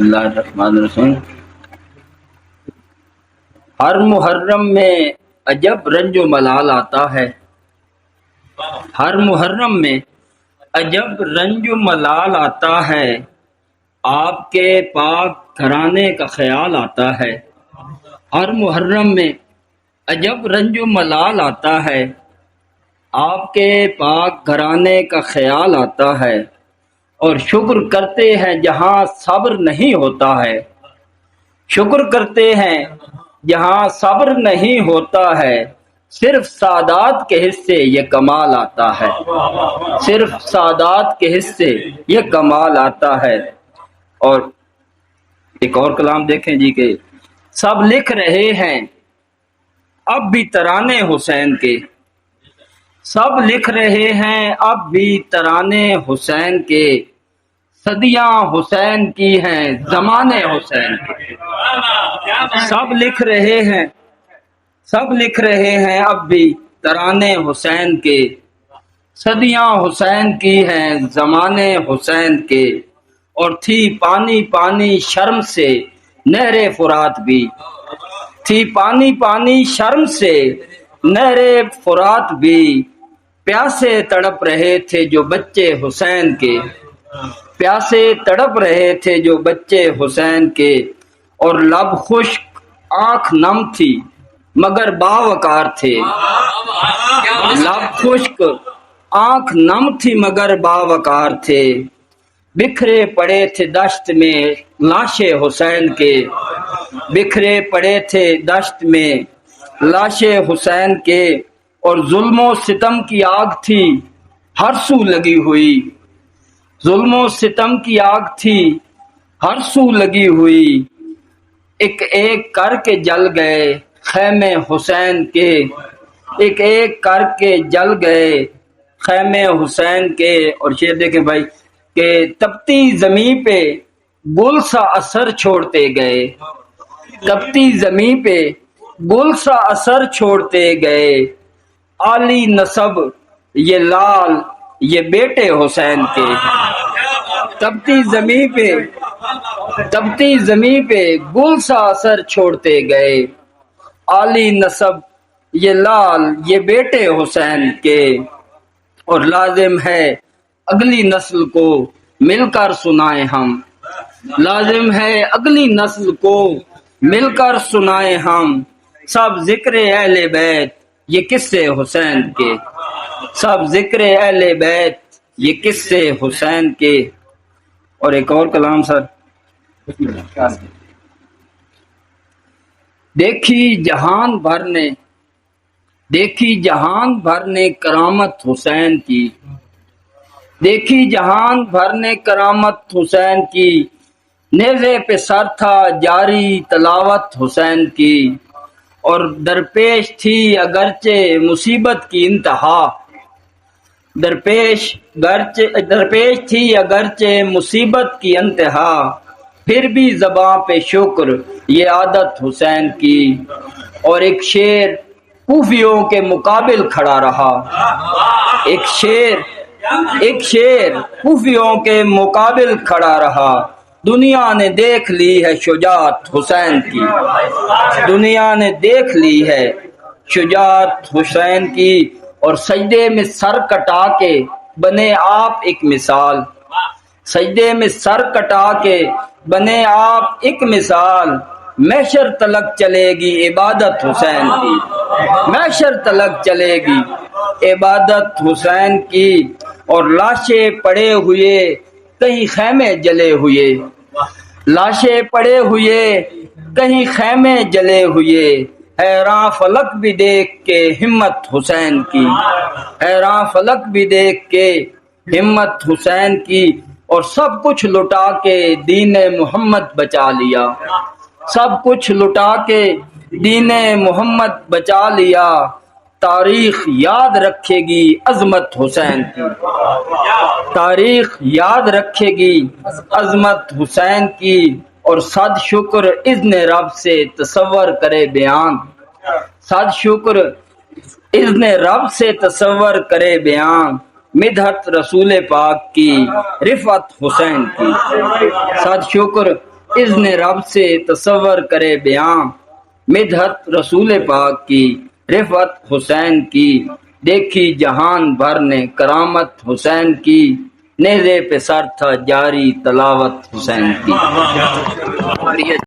اللہ الرحمن الرحیم۔ ہر محرم میں عجب رنج و ملال آتا ہے، ہر محرم میں عجب رنج و ملال آتا ہے، آپ کے پاک گھرانے کا خیال آتا ہے۔ ہر محرم میں عجب رنج و ملال آتا ہے، آپ کے پاک گھرانے کا خیال آتا ہے، اور شکر کرتے ہیں جہاں صبر نہیں ہوتا ہے، شکر کرتے ہیں جہاں صبر نہیں ہوتا ہے، صرف سعادات کے حصے یہ کمال آتا ہے، صرف سعادات کے حصے یہ کمال آتا ہے۔ اور ایک اور کلام دیکھیں جی کہ سب لکھ رہے ہیں اب بھی ترانے حسین کے، سب لکھ رہے ہیں اب بھی ترانے حسین کے، صدیاں حسین کی ہیں زمانے حسین کے۔ سب لکھ رہے ہیں، سب لکھ رہے ہیں اب بھی ترانے حسین کے، صدیاں حسین کی ہیں زمانے حسین کے۔ اور تھی پانی پانی شرم سے نہر فرات بھی، تھی پانی پانی شرم سے نہر فرات بھی، پیاسے تڑپ رہے تھے جو بچے حسین کے، پیاسے تڑپ رہے تھے جو بچے حسین کے۔ اور لب خشک آنکھ نم تھی مگر باوقار تھے، لب خشک آنکھ نم تھی مگر باوقار تھے، بکھرے پڑے تھے دشت میں لاشیں حسین کے، بکھرے پڑے تھے دشت میں لاشیں حسین کے۔ اور ظلم و ستم کی آگ تھی ہر سو لگی ہوئی، ظلم و ستم کی آگ تھی ہر سو لگی ہوئی، ایک ایک کر کے جل گئے خیمے حسین کے، ایک ایک کر کے جل گئے خیمے حسین کے۔ اور شعر دیکھیں بھائی کہ تپتی زمین پہ گل سا اثر چھوڑتے گئے، تپتی زمین پہ گل سا اثر چھوڑتے گئے، عالی نسب یہ لال یہ بیٹے حسین کے، تپتی زمین پہ، تپتی زمین پہ گل سا اثر چھوڑتے گئے، عالی نسب یہ لال یہ بیٹے حسین کے۔ اور لازم ہے اگلی نسل کو مل کر سنائیں ہم، لازم ہے اگلی نسل کو مل کر سنائیں ہم، سب ذکر اہل بیت یہ قصے حسین کے، سب ذکر اہل بیت یہ قصے حسین کے۔ اور ایک اور کلام سر، دیکھی جہان بھر نے، دیکھی جہان بھر نے کرامت حسین کی، دیکھی جہان بھر نے کرامت حسین کی، نیزے پہ سر تھا جاری تلاوت حسین کی، اور درپیش تھی اگرچہ مصیبت کی انتہا، درپیش تھی اگرچہ مصیبت کی انتہا، پھر بھی زباں پہ شکر یہ عادت حسین کی۔ اور ایک شیر کوفیوں کے مقابل کھڑا رہا، ایک شیر کوفیوں کے مقابل کھڑا رہا، دنیا نے دیکھ لی ہے شجاعت حسین کی، دنیا نے دیکھ لی ہے شجاعت حسین کی۔ اور سجدے میں سر کٹا کے بنے آپ ایک مثال، سجدے میں سر کٹا کے بنے آپ ایک مثال، محشر تلک چلے گی عبادت حسین کی، محشر تلک چلے گی عبادت حسین کی۔ اور لاشیں پڑے ہوئے کہیں خیمے جلے ہوئے، لاشیں پڑے ہوئے کہیں خیمے جلے ہوئے، حیراں فلک بھی دیکھ کے ہمت حسین کی، حیراں فلک بھی دیکھ کے ہمت حسین کی۔ اور سب کچھ لٹا کے دین محمد بچا لیا، سب کچھ لٹا کے دین محمد بچا لیا، تاریخ یاد رکھے گی عظمت حسین کی، تاریخ یاد رکھے گی عظمت حسین کی۔ اور صد شکر اذن رب سے تصور کرے بیان، صد شکر اذن رب سے تصور کرے بیان، مدحت رسول پاک کی رفعت حسین کی، صد شکر اذن رب سے تصور کرے بیاں، مدحت رسول پاک کی، رفعت حسین کی، دیکھی جہان بھر نے کرامت حسین کی، نیزے پہ سر تھا جاری تلاوت حسین کی۔